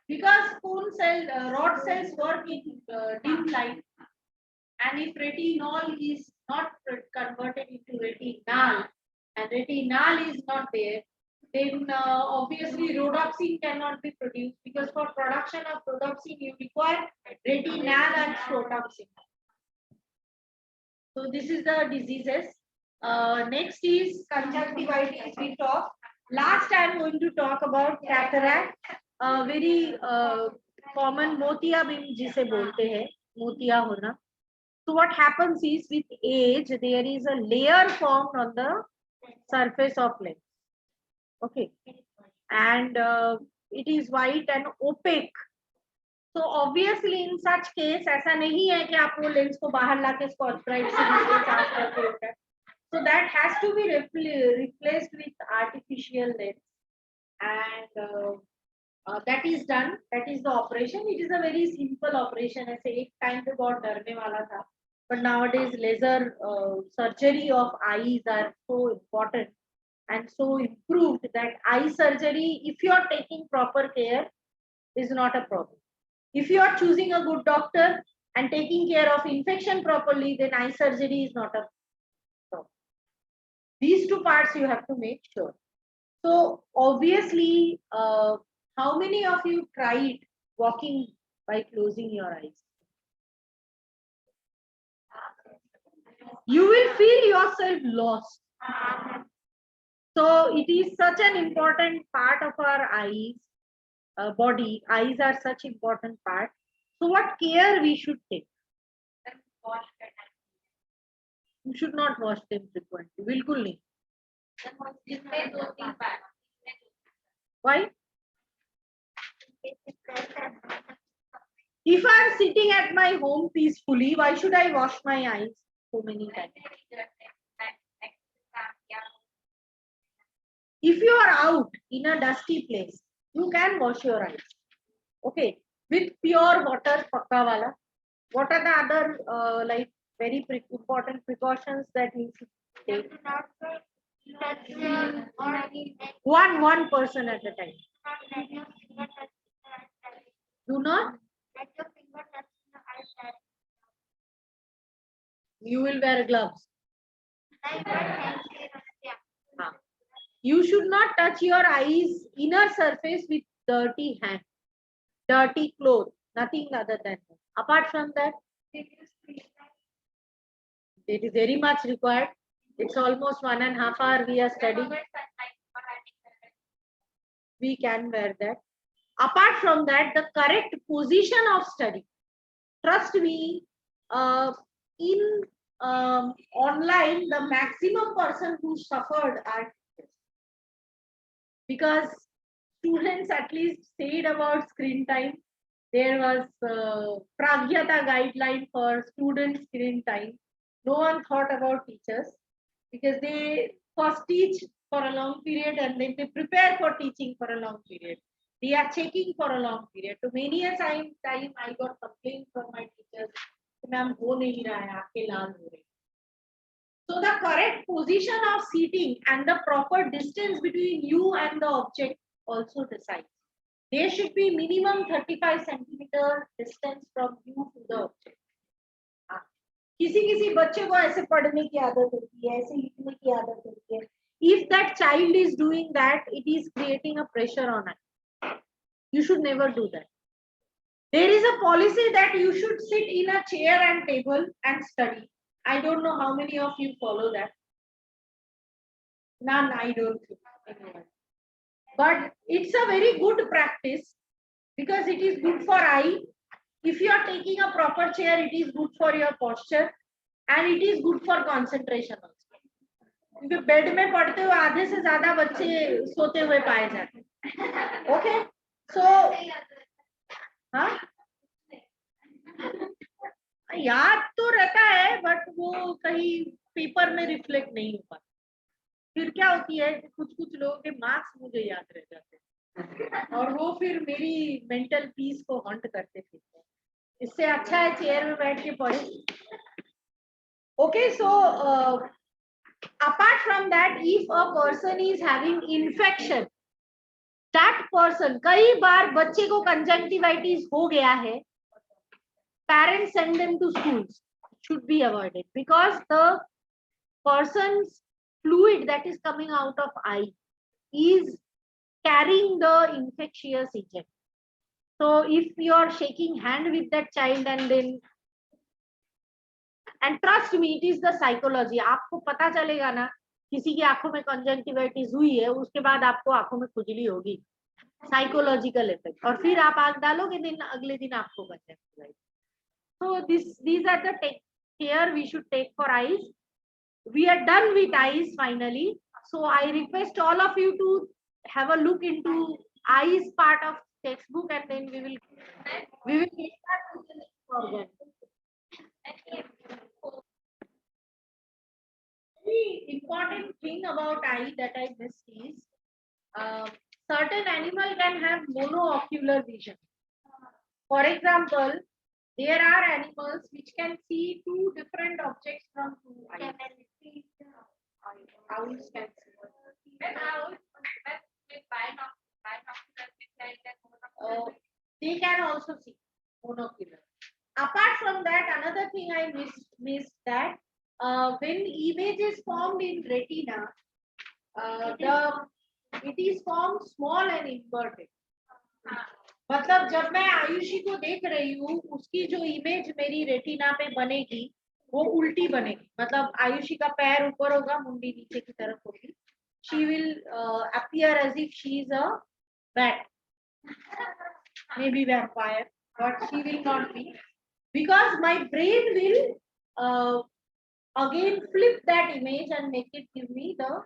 Because rod cells work in dim light, and if retinol is not converted into retinal, and retinal is not there, then obviously rhodopsin cannot be produced, because for production of rhodopsin you require retinal and rhodopsin. So this is the diseases. Next is conjunctivitis. We talk. Last I am going to talk about cataract. Very common मोतियाबिंद जिसे बोलते हैं, मोतिया होना. So what happens is with age there is a layer formed on the surface of lens. Okay, and it is white and opaque. So obviously in such case ऐसा नहीं है कि आप वो लेंस को बाहर लाके स्कॉच ब्राइट से चार्ज करके रखा है. So that has to be replaced with artificial lens, and that is done. That is the operation. It is a very simple operation. ऐसे एक टाइम पे बहुत डरने वाला था, but nowadays laser surgery of eyes are so important and so improved that eye surgery, if you are taking proper care, is not a problem. If you are choosing a good doctor and taking care of infection properly, then eye surgery is not a problem. These two parts you have to make sure. So obviously, how many of you tried walking by closing your eyes? You will feel yourself lost. So it is such an important part of our eyes, body. Eyes are such important part. So what care we should take? You should not wash them frequently. बिल्कुल नहीं. Why? If I am sitting at my home peacefully, why should I wash my eyes so many times? If you are out in a dusty place, you can wash your eyes. Okay, with pure water, pakka wala. What are the other like very important precautions that we should take? One person at a time. Do not. You will wear gloves. You should not touch your eyes inner surface with dirty hand, dirty clothes, nothing other than that. Apart from that, it is very much required. It's almost 1.5 hours we are studying. We can wear that. Apart from that, the correct position of study. Trust me, in online, the maximum person who suffered are teachers. Because students at least said about screen time. There was Pragyata guideline for student screen time. No one thought about teachers, because they first teach for a long period and then they prepare for teaching for a long period. They are checking for a long period. So many a time I got complaints from my teachers, ma'am, ho nahi raha hai, aapke laal ho rahe. So the correct position of seating and the proper distance between you and the object also decides. There should be minimum 35 centimeter distance from you to the object. किसी किसी बच्चे को ऐसे पढ़ने की आदत होती है, ऐसे लिखने की आदत होती है. If that child is doing that, it is creating a pressure on us. You should never do that. There is a policy that you should sit in a chair and table and study. I don't know how many of you follow that. None, I don't think anyone. But it's a very good practice because it is good for eye. If you are taking a proper chair, it is good for your posture and it is good for concentration also. क्योंकि bed में पढ़ते हुए आधे से ज्यादा बच्चे सोते हुए पाए जाते हैं. ओके, सो हाँ, याद तो रहता है बट वो कहीं पेपर में रिफ्लेक्ट नहीं हो पाता. फिर क्या होती है, कुछ कुछ लोगों के मार्क्स मुझे याद रह जाते हैं और वो फिर मेरी मेंटल पीस को हॉन्ट करते थे. इससे अच्छा है चेयर में बैठ के पढ़े. Okay, so apart from that, if a person is having infection, that person, कई बार बच्चे को कंजंक्टिवाइटिस हो गया है, parents send them to schools, should be avoided because the person's fluid that is coming out of eye is carrying the infectious agent. So if you are shaking hand with that child and trust me, it is the psychology. आपको पता चलेगा ना किसी की आंखों में conjunctivitis हुई है, उसके बाद आपको आंखों में खुजली होगी, साइकोलॉजिकल इफेक्ट, और फिर आप आंख डालोगे दिन अगले दिन आपको conjunctivitis. So these are the care we should take for eyes. We are done with eyes finally. So I request all of you to have a look into eyes part of textbook and then we will get back to the next organ. The important thing about eye that I missed is certain animal can have monoocular vision. For example, there are animals which can see two different objects from two eyes. Owls can see. They can also see monocular. Apart from that, another thing I missed that when image is formed in retina, it is formed small and inverted. मतलब जब मैं आयुषी को देख रही हूँ, उसकी जो image मेरी रेटिना पे बनेगी वो उल्टी बनेगी. मतलब आयुषी का पैर ऊपर होगा, मुंडी नीचे की तरफ होगी. She will appear as if she is a bat, maybe vampire, but she will not be, because my brain will again flip that image and make it give me the.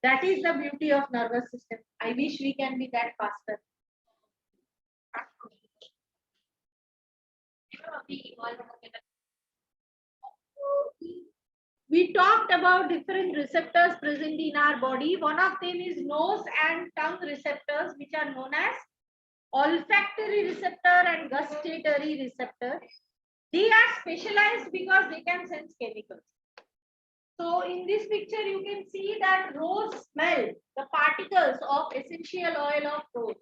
That is the beauty of nervous system. I wish we can be that faster. We talked about different receptors present in our body. One of them is nose and tongue receptors, which are known as olfactory receptor and gustatory receptor. They are specialized because they can sense chemicals. So in this picture, you can see that rose smell, the particles of essential oil of rose.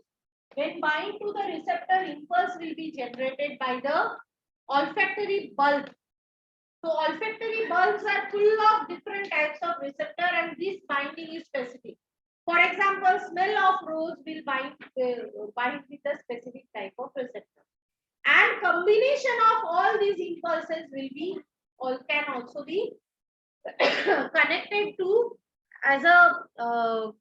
When bind to the receptor, impulse will be generated by the olfactory bulb. So olfactory bulbs are full of different types of receptor and this binding is specific. For example, smell of rose will bind with a specific type of receptor. And combination of all these impulses will be or can also be connected to as a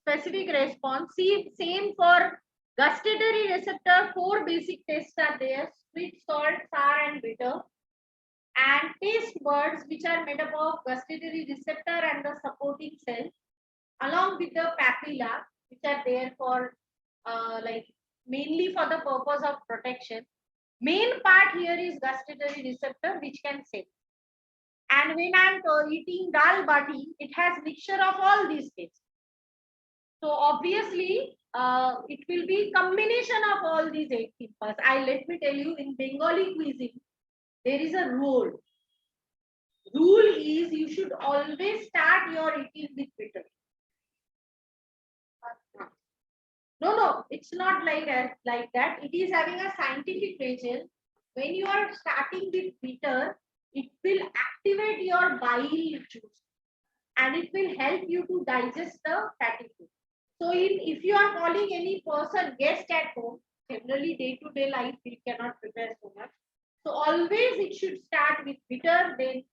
specific response. See, same for gustatory receptor. 4 basic tastes are there: sweet, salt, sour, and bitter. And taste buds, which are made up of gustatory receptor and the supporting cells, along with the papilla, which are there for like mainly for the purpose of protection. Main part here is gustatory receptor, which can sense. And when I'm eating dal bati, it has mixture of all these tastes. So obviously, it will be combination of all these 8 impulses. Let me tell you, in Bengali cuisine, there is a rule. Rule is you should always start your eating with bitter. No, it's not like that. It is having a scientific reason. When you are starting with bitter, it will activate your bile juice. and it will help you to digest the fatty food. So if you are calling any person guest at home, generally day-to-day life we cannot prepare so much. So always it should start with bitter, then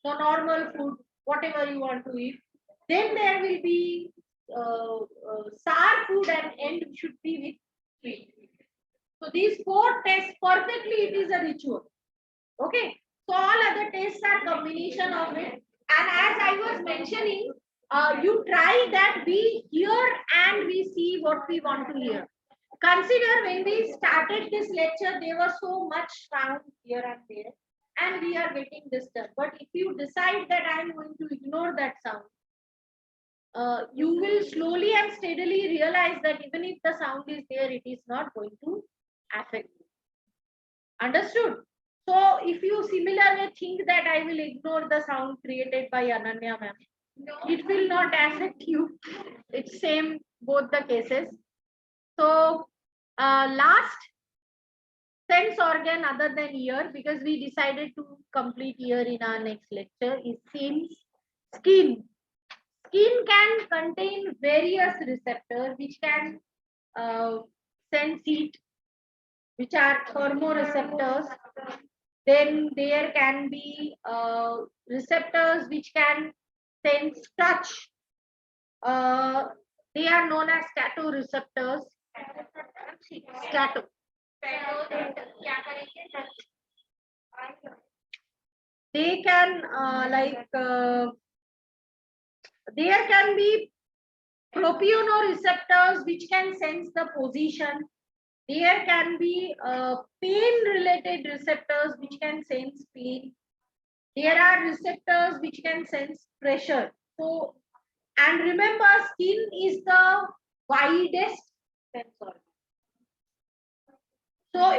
the normal food, whatever you want to eat. Then there will be sour food, and end should be with sweet. So these four tests perfectly, it is a ritual. Okay. So all other tests are combination of it. And as I was mentioning, you try that we hear and we see what we want to hear. Consider when we started this lecture, there was so much sound here and there, and we are getting disturbed. But if you decide that I am going to ignore that sound, you will slowly and steadily realize that even if the sound is there, it is not going to affect you. Understood? So if you similarly think that I will ignore the sound created by Ananya ma'am, it will not affect you. It's same both the cases. So last sense organ other than ear, because we decided to complete ear in our next lecture, is skin. Skin can contain various receptors which can sense heat, which are thermoreceptors. Then there can be receptors which can sense touch. They are known as statoreceptors. Stato. They can there can be propionoreceptors which can sense the position. There can be pain-related receptors which can sense pain. There are receptors which can sense pressure. So, and remember, skin is the widest sense organ. So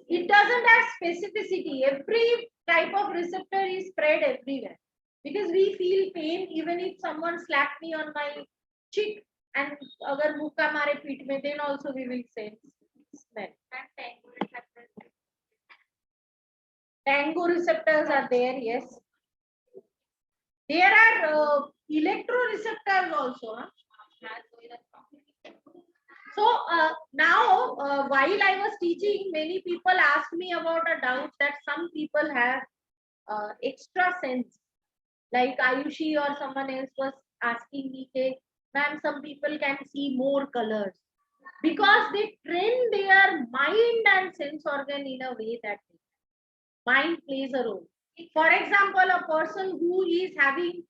it doesn't have specificity. Every type of receptor is spread everywhere, because we feel pain even if someone slapped me on my cheek, and agar muka mare peeth mein, then also we will sense smell. Tango receptors are there, yes. There are electroreceptors also. Huh? So now, while I was teaching, many people asked me about a doubt that some people have extra sense. Like Ayushi or someone else was asking me, hey, ma'am, some people can see more colors because they train their mind and sense organ in a way that mind plays a role. For example, a person who is having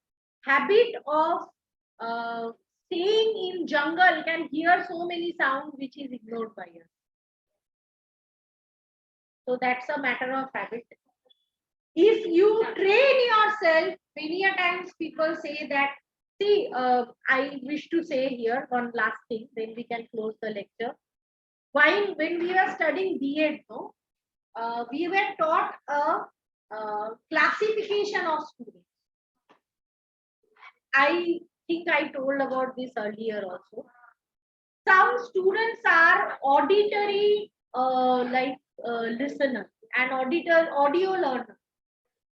habit of staying in jungle can hear so many sounds which is ignored by us. So that's a matter of habit. If you train yourself, many a times people say that, see, I wish to say here one last thing, then we can close the lecture. When we were studying B.Ed, no, we were taught a classification of students. I think I told about this earlier also. Some students are auditory listeners and audio learners.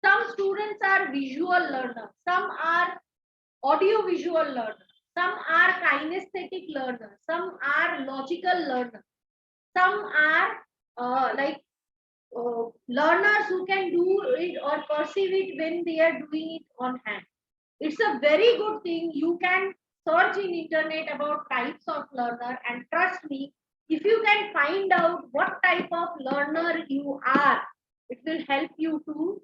Some students are visual learners. Some are audio visual learners. Some are kinesthetic learners. Some are logical learners. Some are learners who can do it or perceive it when they are doing it on hand. It's a very good thing. You can search in internet about types of learner, and trust me, if you can find out what type of learner you are, it will help you to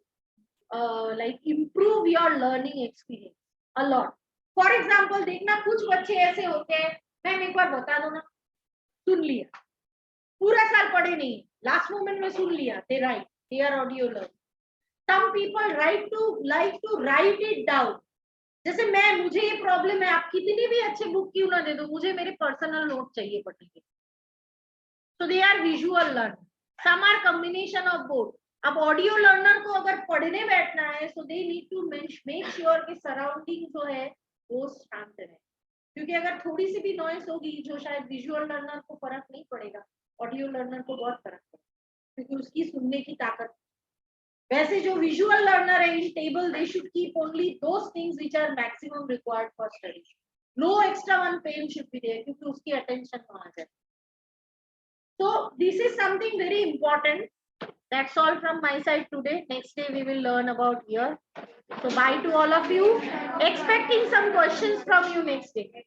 improve your learning experience a lot. For example, देखना कुछ बच्चे ऐसे होते हैं, ma'am एक बार बता दो ना, सुन लिया, पूरा साल पढ़े नहीं, लास्ट मोमेंट में सुन लिया, they write, they are audio learners. Some people like to write it down. जैसे मुझे ये प्रॉब्लम है, आप कितनी भी अच्छे बुक क्यों ना दे दो, मुझे मेरे पर्सनल नोट चाहिए पढ़ने के. So they are visual learner. Some are combination of both. अब ऑडियो लर्नर को अगर पढ़ने बैठना है, so they need to make sure कि सराउंडिंग जो है वो शांत रहे, क्योंकि अगर थोड़ी सी भी नॉइस होगी, जो शायद विजुअल लर्नर को फर्क नहीं पड़ेगा, ऑडियो लर्नर को बहुत फर्क पड़ेगा, क्योंकि उसकी सुनने की ताकत वैसे जो visual learner है in table, they should keep only those things which are maximum required for study. No extra one pen should be there क्योंकि उसकी attention वहाँ जाए. So this is something very important. That's all from my side today. Next day we will learn about here. So bye to all of you. Expecting some questions from you next day.